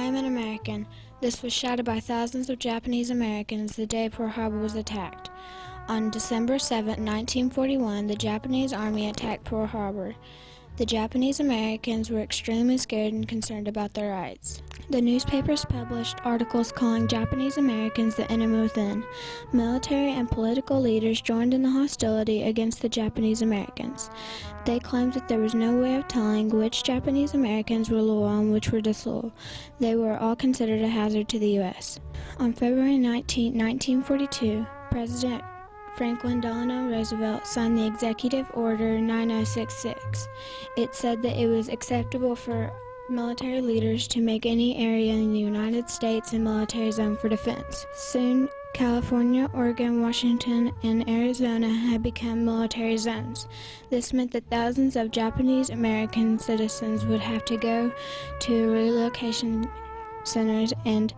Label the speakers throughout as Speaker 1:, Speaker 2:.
Speaker 1: am an American. This was shouted by thousands of Japanese Americans the day Pearl Harbor was attacked. On December 7, 1941, the Japanese Army attacked Pearl Harbor. The Japanese Americans were extremely scared and concerned about their rights. The newspapers published articles calling Japanese Americans the enemy within. Military and political leaders joined in the hostility against the Japanese Americans. They claimed that there was no way of telling which Japanese Americans were loyal and which were disloyal. They were all considered a hazard to the U.S. On February 19, 1942, President Franklin Delano Roosevelt signed the Executive Order 9066. It said that it was acceptable for military leaders to make any area in the United States a military zone for defense. Soon, California, Oregon, Washington, and Arizona had become military zones. This meant that thousands of Japanese American citizens would have to go to relocation centers and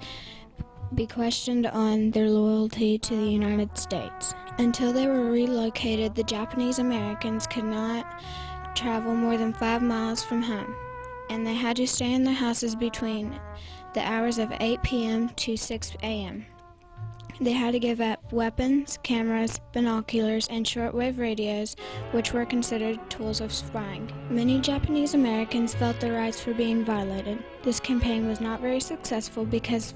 Speaker 1: be questioned on their loyalty to the United States. Until they were relocated, the Japanese Americans could not travel more than 5 miles from home, and they had to stay in their houses between the hours of 8 p.m. to 6 a.m. They had to give up weapons, cameras, binoculars, and shortwave radios, which were considered tools of spying. Many Japanese Americans felt their rights were being violated. This campaign was not very successful because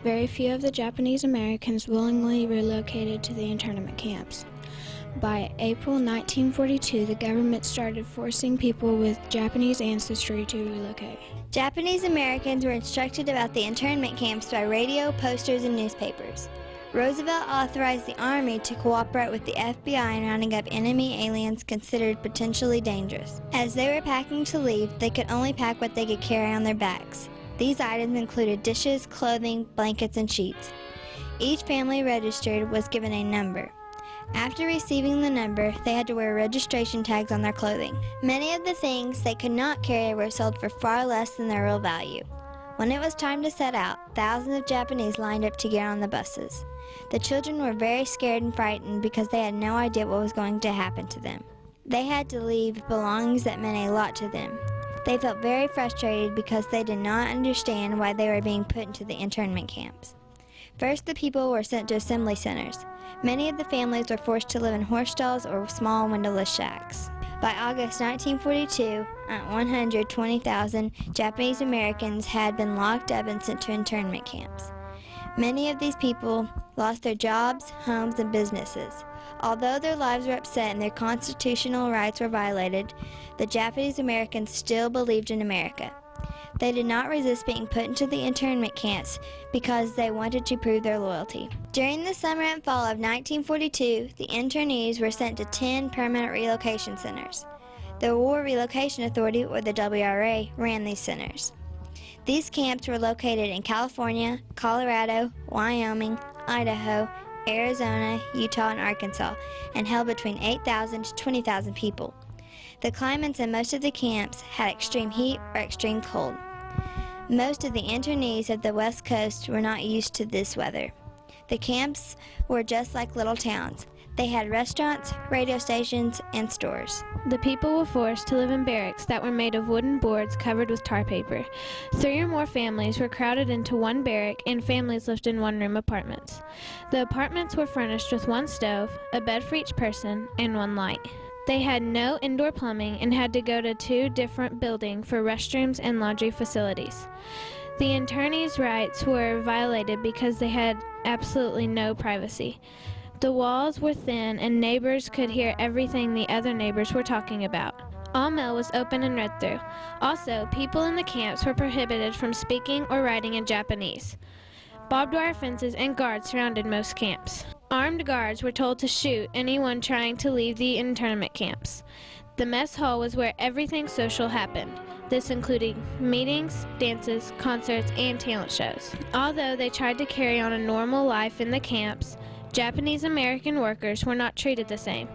Speaker 1: very few of the Japanese Americans willingly relocated to the internment camps. By April 1942, the government started forcing people with Japanese ancestry to relocate.
Speaker 2: Japanese Americans were instructed about the internment camps by radio, posters, and newspapers. Roosevelt authorized the Army to cooperate with the FBI in rounding up enemy aliens considered potentially dangerous. As they were packing to leave, they could only pack what they could carry on their backs. These items included dishes, clothing, blankets, and sheets. Each family registered was given a number. After receiving the number, they had to wear registration tags on their clothing. Many of the things they could not carry were sold for far less than their real value. When it was time to set out, thousands of Japanese lined up to get on the buses. The children were very scared and frightened because they had no idea what was going to happen to them. They had to leave belongings that meant a lot to them. They felt very frustrated because they did not understand why they were being put into the internment camps. First, the people were sent to assembly centers. Many of the families were forced to live in horse stalls or small windowless shacks. By August 1942, 120,000 Japanese Americans had been locked up and sent to internment camps. Many of these people lost their jobs, homes, and businesses. Although their lives were upset and their constitutional rights were violated, the Japanese Americans still believed in America. They did not resist being put into the internment camps because they wanted to prove their loyalty. During the summer and fall of 1942, the internees were sent to 10 permanent relocation centers. The War Relocation Authority, or the WRA, ran these centers. These camps were located in California, Colorado, Wyoming, Idaho, Arizona, Utah, and Arkansas, and held between 8,000 to 20,000 people. The climates in most of the camps had extreme heat or extreme cold. Most of the internees of the West Coast were not used to this weather. The camps were just like little towns. They had restaurants, radio stations, and stores.
Speaker 3: The people were forced to live in barracks that were made of wooden boards covered with tar paper. 3 or more families were crowded into one barrack, and families lived in one-room apartments. The apartments were furnished with 1 stove, a bed for each person, and 1 light. They had no indoor plumbing and had to go to 2 different buildings for restrooms and laundry facilities. The internees' rights were violated because they had absolutely no privacy. The walls were thin and neighbors could hear everything the other neighbors were talking about. All mail was open and read through. Also, people in the camps were prohibited from speaking or writing in Japanese. Barbed wire fences and guards surrounded most camps. Armed guards were told to shoot anyone trying to leave the internment camps. The mess hall was where everything social happened. This included meetings, dances, concerts, and talent shows. Although they tried to carry on a normal life in the camps, Japanese American workers were not treated the same.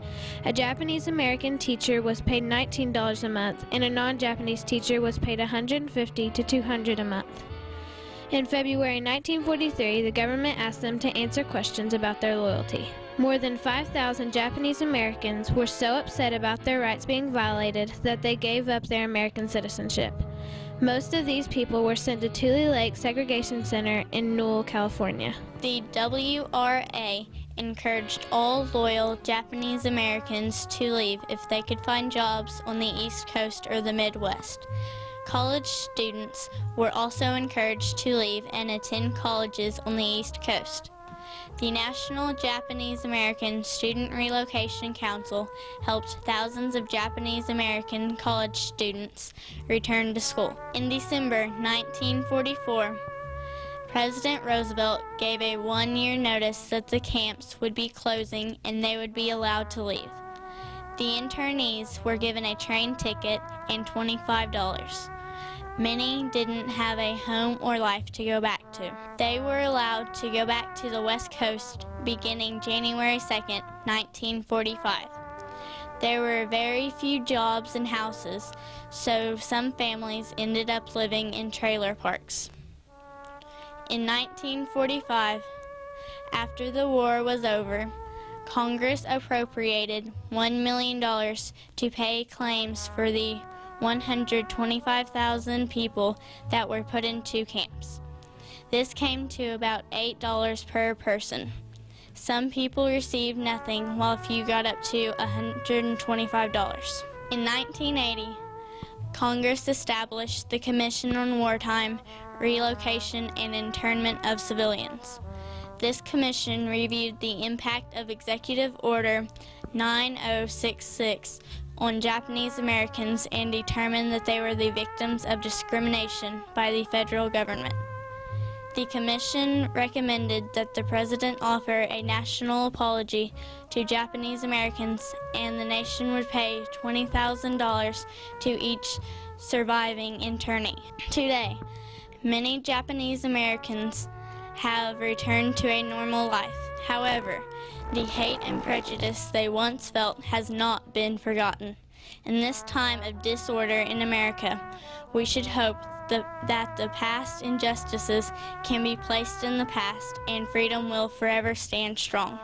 Speaker 3: A Japanese American teacher was paid $19 a month, and a non-Japanese teacher was paid $150 to $200 a month. In February 1943, the government asked them to answer questions about their loyalty. More than 5,000 Japanese Americans were so upset about their rights being violated that they gave up their American citizenship. Most of these people were sent to Tule Lake Segregation Center in Newell, California.
Speaker 4: The WRA encouraged all loyal Japanese Americans to leave if they could find jobs on the East Coast or the Midwest. College students were also encouraged to leave and attend colleges on the East Coast. The National Japanese American Student Relocation Council helped thousands of Japanese American college students return to school. In December 1944, President Roosevelt gave a one-year notice that the camps would be closing and they would be allowed to leave. The internees were given a train ticket and $25. Many didn't have a home or life to go back to. They were allowed to go back to the West Coast beginning January 2nd, 1945. There were very few jobs and houses, so some families ended up living in trailer parks. In 1945, after the war was over, Congress appropriated $1 million to pay claims for the 125,000 people that were put into camps. This came to about $8 per person. Some people received nothing, while a few got up to $125. In 1980, Congress established the Commission on Wartime Relocation and Internment of Civilians. This commission reviewed the impact of Executive Order 9066 on Japanese Americans and determined that they were the victims of discrimination by the federal government. The commission recommended that the president offer a national apology to Japanese Americans and the nation would pay $20,000 to each surviving internee. Today, many Japanese Americans have returned to a normal life. However, the hate and prejudice they once felt has not been forgotten. In this time of disorder in America, we should hope that the past injustices can be placed in the past and freedom will forever stand strong.